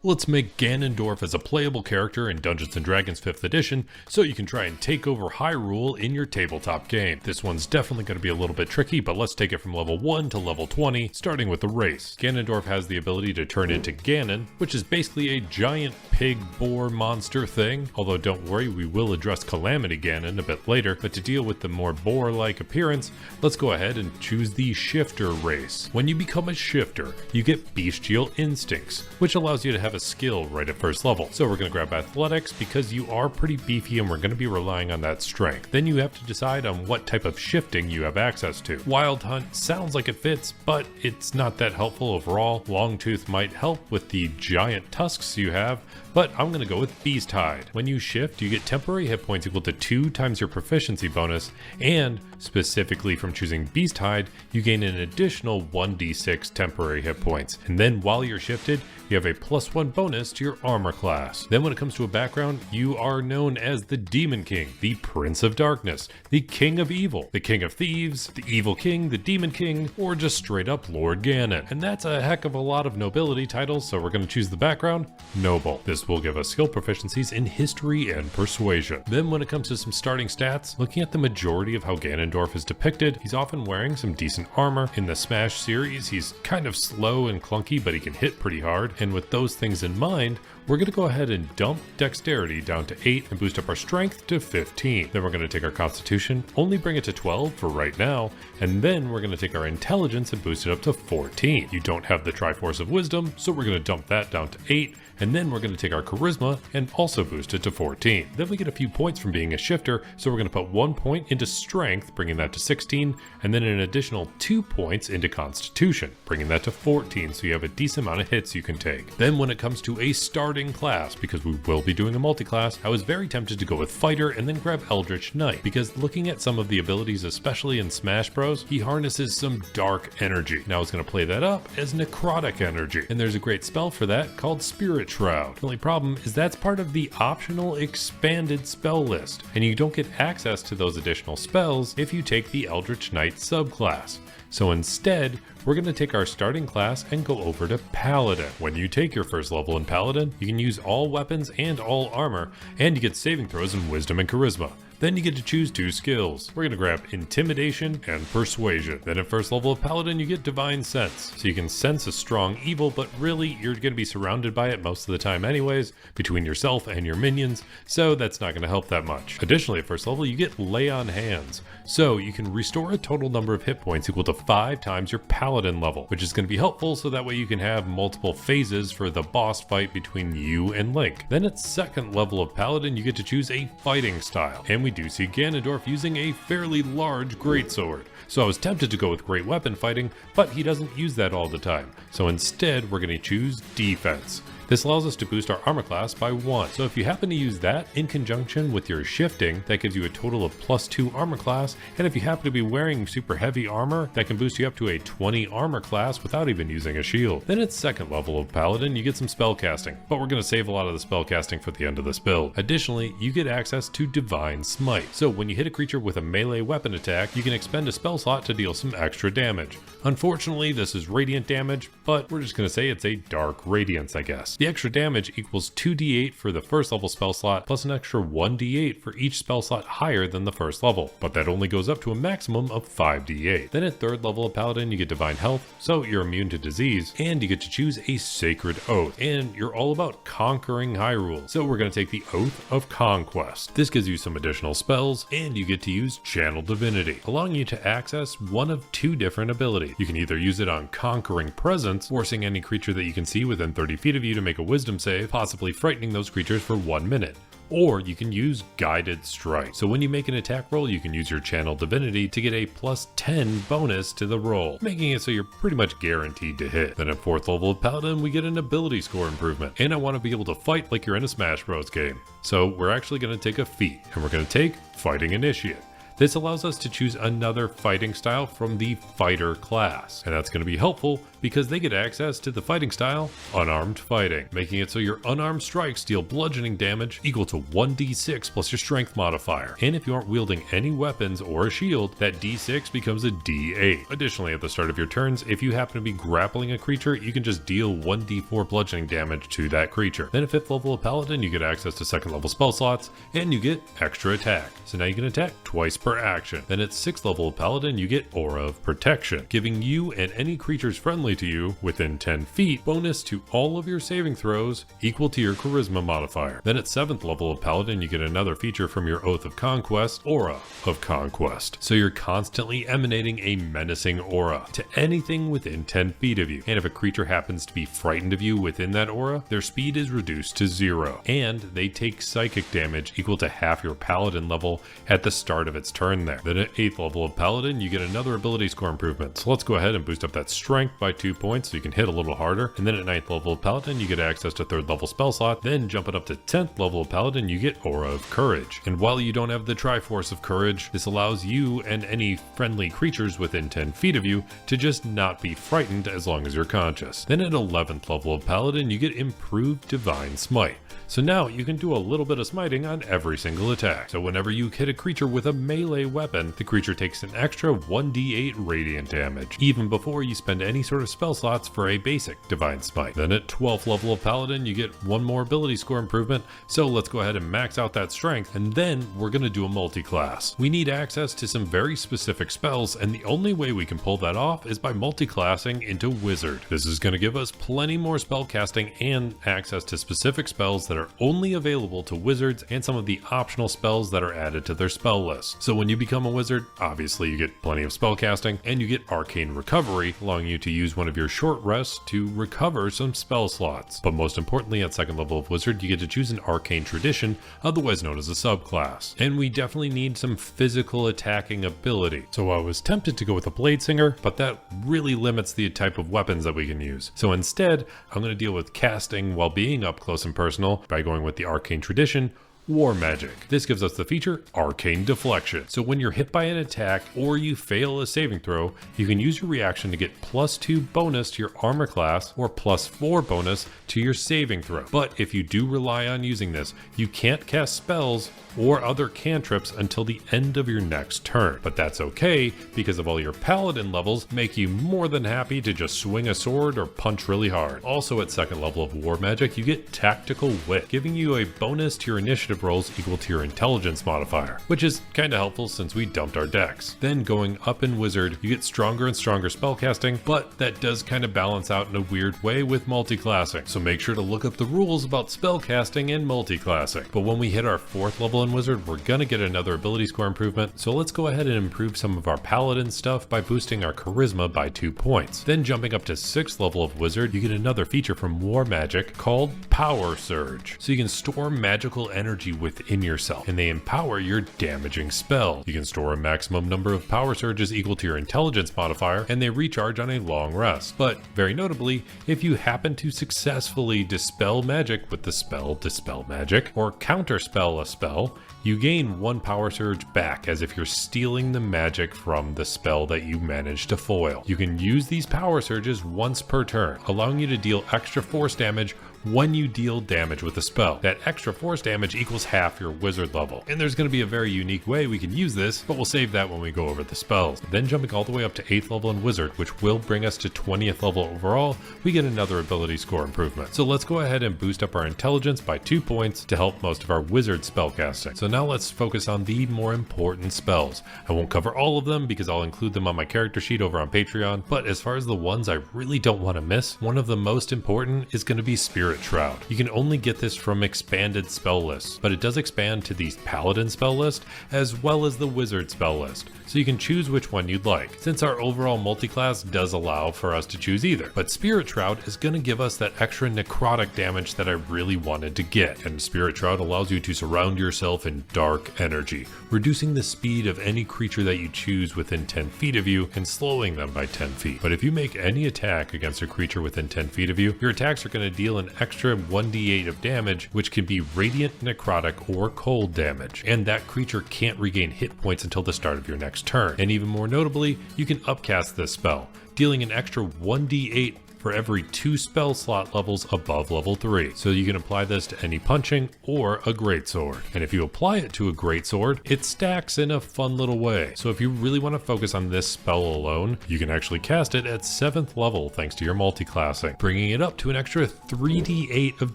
Let's make Ganondorf as a playable character in Dungeons & Dragons 5th edition so you can try and take over Hyrule in your tabletop game. This one's definitely going to be a little bit tricky, but let's take it from level 1 to level 20, starting with the race. Ganondorf has the ability to turn into Ganon, which is basically a giant pig boar monster thing, although don't worry, we will address Calamity Ganon a bit later, but to deal with the more boar-like appearance, let's go ahead and choose the Shifter race. When you become a Shifter, you get Bestial Instincts, which allows you to have a skill right at first level. So we're going to grab Athletics because you are pretty beefy and we're going to be relying on that strength. Then you have to decide on what type of shifting you have access to. Wild Hunt sounds like it fits, but it's not that helpful overall. Longtooth might help with the giant tusks you have, but I'm going to go with Beast Hide. When you shift, you get temporary hit points equal to 2 times your proficiency bonus, and specifically from choosing Beast Hide, you gain an additional 1d6 temporary hit points. And then while you're shifted, you have a +1 bonus to your armor class. Then when it comes to a background, you are known as the Demon King, the Prince of Darkness, the King of Evil, the King of Thieves, the Evil King, the Demon King, or just straight up Lord Ganon. And that's a heck of a lot of nobility titles, so we're going to choose the background, Noble. This will give us skill proficiencies in History and Persuasion. Then when it comes to some starting stats, looking at the majority of how Ganondorf is depicted, he's often wearing some decent armor. In the Smash series, he's kind of slow and clunky, but he can hit pretty hard. And with those things in mind, we're going to go ahead and dump Dexterity down to 8 and boost up our Strength to 15. Then we're going to take our Constitution, only bring it to 12 for right now, and then we're going to take our Intelligence and boost it up to 14. You don't have the Triforce of Wisdom, so we're going to dump that down to 8. And then we're going to take our Charisma and also boost it to 14. Then we get a few points from being a shifter, so we're going to put 1 point into Strength, bringing that to 16, and then an additional 2 points into Constitution, bringing that to 14, so you have a decent amount of hits you can take. Then when it comes to a starting class, because we will be doing a multi-class, I was very tempted to go with Fighter and then grab Eldritch Knight, because looking at some of the abilities, especially in Smash Bros, he harnesses some dark energy. Now I was going to play that up as necrotic energy, and there's a great spell for that called Spirit Shroud. The only problem is that's part of the optional expanded spell list, and you don't get access to those additional spells if you take the Eldritch Knight subclass. So instead, we're going to take our starting class and go over to Paladin. When you take your first level in Paladin, you can use all weapons and all armor, and you get saving throws in Wisdom and Charisma. Then you get to choose 2 skills. We're going to grab Intimidation and Persuasion. Then at first level of Paladin, you get Divine Sense. So you can sense a strong evil, but really you're going to be surrounded by it most of the time anyways, between yourself and your minions, so that's not going to help that much. Additionally, at first level, you get Lay on Hands. So you can restore a total number of hit points equal to 5 times your Paladin level, which is going to be helpful so that way you can have multiple phases for the boss fight between you and Link. Then at second level of Paladin, you get to choose a fighting style, and we do see Ganondorf using a fairly large greatsword. So I was tempted to go with great weapon fighting, but he doesn't use that all the time. So instead, we're going to choose defense. This allows us to boost our armor class by 1. So if you happen to use that in conjunction with your shifting, that gives you a total of +2 armor class. And if you happen to be wearing super heavy armor, that can boost you up to a 20 armor class without even using a shield. Then at second level of Paladin, you get some spell casting, but we're going to save a lot of the spell casting for the end of this build. Additionally, you get access to Divine Smite. So when you hit a creature with a melee weapon attack, you can expend a spell slot to deal some extra damage. Unfortunately, this is radiant damage, but we're just going to say it's a dark radiance, I guess. The extra damage equals 2d8 for the first level spell slot, plus an extra 1d8 for each spell slot higher than the first level, but that only goes up to a maximum of 5d8. Then at third level of Paladin, you get Divine Health, so you're immune to disease, and you get to choose a Sacred Oath, and you're all about conquering Hyrule, so we're going to take the Oath of Conquest. This gives you some additional spells, and you get to use Channel Divinity, allowing you to access one of 2 different abilities. You can either use it on Conquering Presence, forcing any creature that you can see within 30 feet of you to make a Wisdom save, possibly frightening those creatures for 1 minute. Or you can use Guided Strike. So when you make an attack roll, you can use your Channel Divinity to get a +10 bonus to the roll, making it so you're pretty much guaranteed to hit. Then at 4th level of Paladin, we get an ability score improvement, and I want to be able to fight like you're in a Smash Bros game. So we're actually going to take a feat, and we're going to take Fighting Initiate. This allows us to choose another fighting style from the Fighter class, and that's going to be helpful because they get access to the fighting style unarmed fighting, making it so your unarmed strikes deal bludgeoning damage equal to 1d6 plus your strength modifier. And if you aren't wielding any weapons or a shield, that d6 becomes a d8. Additionally, at the start of your turns, if you happen to be grappling a creature, you can just deal 1d4 bludgeoning damage to that creature. Then at 5th level of Paladin, you get access to 2nd level spell slots, and you get extra attack. So now you can attack twice per action. Then at 6th level of Paladin, you get Aura of Protection, giving you and any creatures friendly to you within 10 feet bonus to all of your saving throws equal to your Charisma modifier. Then at 7th level of Paladin, you get another feature from your Oath of Conquest, Aura of Conquest. So you're constantly emanating a menacing aura to anything within 10 feet of you. And if a creature happens to be frightened of you within that aura, their speed is reduced to 0. And they take psychic damage equal to half your Paladin level at the start of its turn there. Then at 8th level of Paladin, you get another ability score improvement. So let's go ahead and boost up that strength by 2 points so you can hit a little harder. And then at 9th level of Paladin, you get access to 3rd level spell slot. Then jumping up to 10th level of Paladin, you get Aura of Courage. And while you don't have the Triforce of Courage, this allows you and any friendly creatures within 10 feet of you to just not be frightened as long as you're conscious. Then at 11th level of Paladin, you get Improved Divine Smite. So now you can do a little bit of smiting on every single attack. So whenever you hit a creature with a melee weapon, the creature takes an extra 1d8 radiant damage, even before you spend any sort of spell slots for a basic Divine Smite. Then at 12th level of Paladin, you get one more ability score improvement. So let's go ahead and max out that strength, and then we're going to do a multi-class. We need access to some very specific spells, and the only way we can pull that off is by multi-classing into Wizard. This is going to give us plenty more spell casting and access to specific spells that are only available to wizards and some of the optional spells that are added to their spell list. So when you become a wizard, obviously you get plenty of spell casting, and you get Arcane Recovery, allowing you to use one of your short rests to recover some spell slots. But most importantly, at 2nd level of wizard, you get to choose an Arcane Tradition, otherwise known as a subclass. And we definitely need some physical attacking ability. So I was tempted to go with a Blade Singer, but that really limits the type of weapons that we can use. So instead, I'm going to deal with casting while being up close and personal by going with the Arcane Tradition, War Magic. This gives us the feature Arcane Deflection. So when you're hit by an attack or you fail a saving throw, you can use your reaction to get +2 bonus to your armor class or +4 bonus to your saving throw. But if you do rely on using this, you can't cast spells or other cantrips until the end of your next turn. But that's okay, because of all your paladin levels make you more than happy to just swing a sword or punch really hard. Also at 2nd level of War Magic, you get Tactical Wit, giving you a bonus to your initiative rolls equal to your intelligence modifier, which is kinda helpful since we dumped our decks. Then going up in Wizard, you get stronger and stronger spellcasting, but that does kind of balance out in a weird way with multi-classing. So make sure to look up the rules about spellcasting and multi-classing. But when we hit our 4th level in Wizard, we're gonna get another ability score improvement. So let's go ahead and improve some of our paladin stuff by boosting our charisma by 2 points. Then jumping up to 6th level of Wizard, you get another feature from War Magic called Power Surge. So you can store magical energy within yourself, and they empower your damaging spell. You can store a maximum number of power surges equal to your intelligence modifier, and they recharge on a long rest. But very notably, if you happen to successfully dispel magic with the spell Dispel Magic, or counterspell a spell, you gain 1 power surge back as if you're stealing the magic from the spell that you managed to foil. You can use these power surges once per turn, allowing you to deal extra force damage when you deal damage with a spell. That extra force damage equals half your wizard level. And there's going to be a very unique way we can use this, but we'll save that when we go over the spells. Then jumping all the way up to 8th level in Wizard, which will bring us to 20th level overall, we get another ability score improvement. So let's go ahead and boost up our intelligence by 2 points to help most of our wizard spellcasting. So now let's focus on the more important spells. I won't cover all of them because I'll include them on my character sheet over on Patreon, but as far as the ones I really don't want to miss, one of the most important is going to be Spirit Shroud. You can only get this from expanded spell lists, but it does expand to the Paladin spell list as well as the Wizard spell list, so you can choose which one you'd like, since our overall multi-class does allow for us to choose either. But Spirit Shroud is going to give us that extra necrotic damage that I really wanted to get, and Spirit Shroud allows you to surround yourself in dark energy, reducing the speed of any creature that you choose within 10 feet of you and slowing them by 10 feet. But if you make any attack against a creature within 10 feet of you, your attacks are going to deal an extra 1d8 of damage, which can be radiant, necrotic, or cold damage. And that creature can't regain hit points until the start of your next turn. And even more notably, you can upcast this spell, dealing an extra 1d8 for every 2 spell slot levels above level 3. So you can apply this to any punching or a greatsword. And if you apply it to a greatsword, it stacks in a fun little way. So if you really want to focus on this spell alone, you can actually cast it at 7th level thanks to your multiclassing, bringing it up to an extra 3d8 of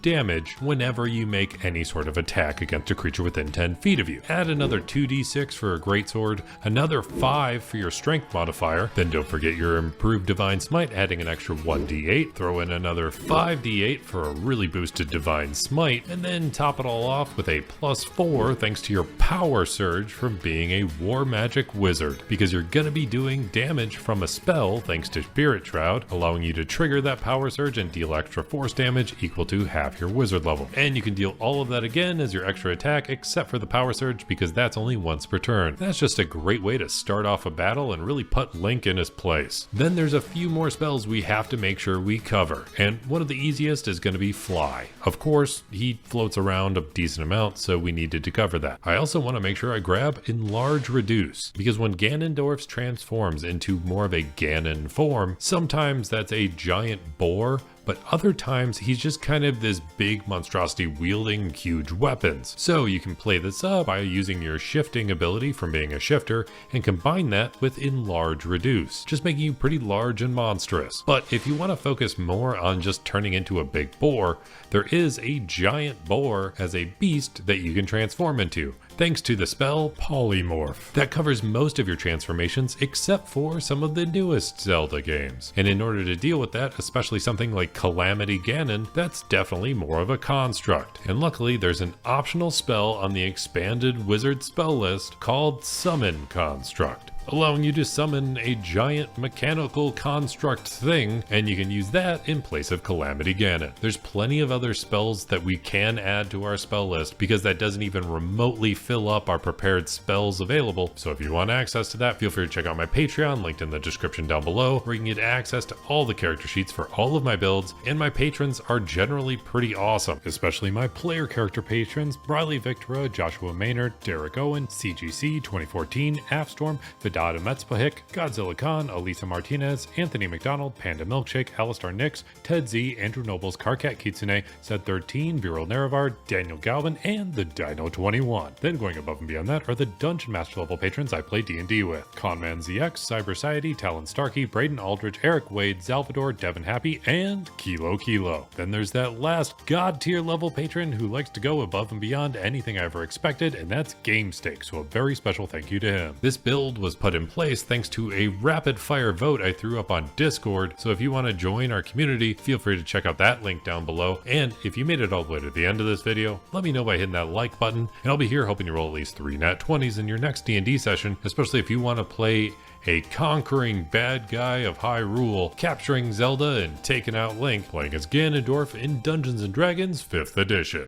damage whenever you make any sort of attack against a creature within 10 feet of you. Add another 2d6 for a greatsword, another 5 for your strength modifier, then don't forget your improved divine smite, adding an extra 1d8, throw in another 5d8 for a really boosted divine smite, and then top it all off with a +4 thanks to your power surge from being a war magic wizard, because you're gonna be doing damage from a spell thanks to Spirit Shroud, allowing you to trigger that power surge and deal extra force damage equal to half your wizard level. And you can deal all of that again as your extra attack, except for the power surge, because that's only once per turn. That's just a great way to start off a battle and really put Link in his place. Then there's a few more spells we have to make sure we cover, and one of the easiest is going to be Fly. Of course, he floats around a decent amount, so we needed to cover that. I also want to make sure I grab Enlarge Reduce, because when Ganondorf transforms into more of a Ganon form, sometimes that's a giant boar, but other times he's just kind of this big monstrosity wielding huge weapons. So you can play this up by using your shifting ability from being a shifter and combine that with Enlarge Reduce, just making you pretty large and monstrous. But if you want to focus more on just turning into a big boar, there is a giant boar as a beast that you can transform into, thanks to the spell Polymorph. That covers most of your transformations except for some of the newest Zelda games. And in order to deal with that, especially something like Calamity Ganon, that's definitely more of a construct. And luckily there's an optional spell on the expanded wizard spell list called Summon Construct, allowing you to summon a giant mechanical construct thing, and you can use that in place of Calamity Ganon. There's plenty of other spells that we can add to our spell list, because that doesn't even remotely fill up our prepared spells available. So if you want access to that, feel free to check out my Patreon, linked in the description down below, where you can get access to all the character sheets for all of my builds, and my patrons are generally pretty awesome, especially my player character patrons, Briley Victora, Joshua Maynard, Derek Owen, CGC 2014, Afstorm, Dada Metzpahik, Godzilla Khan, Elisa Martinez, Anthony McDonald, Panda Milkshake, Alistar Nix, Ted Z, Andrew Nobles, Karkat Kitsune, Zed13, Viral Nerevar, Daniel Galvin, and the Dino 21. Then going above and beyond that are the Dungeon Master level patrons I play D&D with: Conman ZX, Cyberciety, Talon Starkey, Braden Aldridge, Eric Wade, Salvador, Devin Happy, and Kilo Kilo. Then there's that last god tier level patron who likes to go above and beyond anything I ever expected, and that's GameStake, so a very special thank you to him. This build was put in place thanks to a rapid fire vote I threw up on Discord, so if you want to join our community, feel free to check out that link down below. And if you made it all the way to the end of this video, let me know by hitting that like button, and I'll be here hoping you roll at least 3 nat 20s in your next D&D session, especially if you want to play a conquering bad guy of Hyrule, capturing Zelda and taking out Link, playing as Ganondorf in Dungeons & Dragons 5th edition.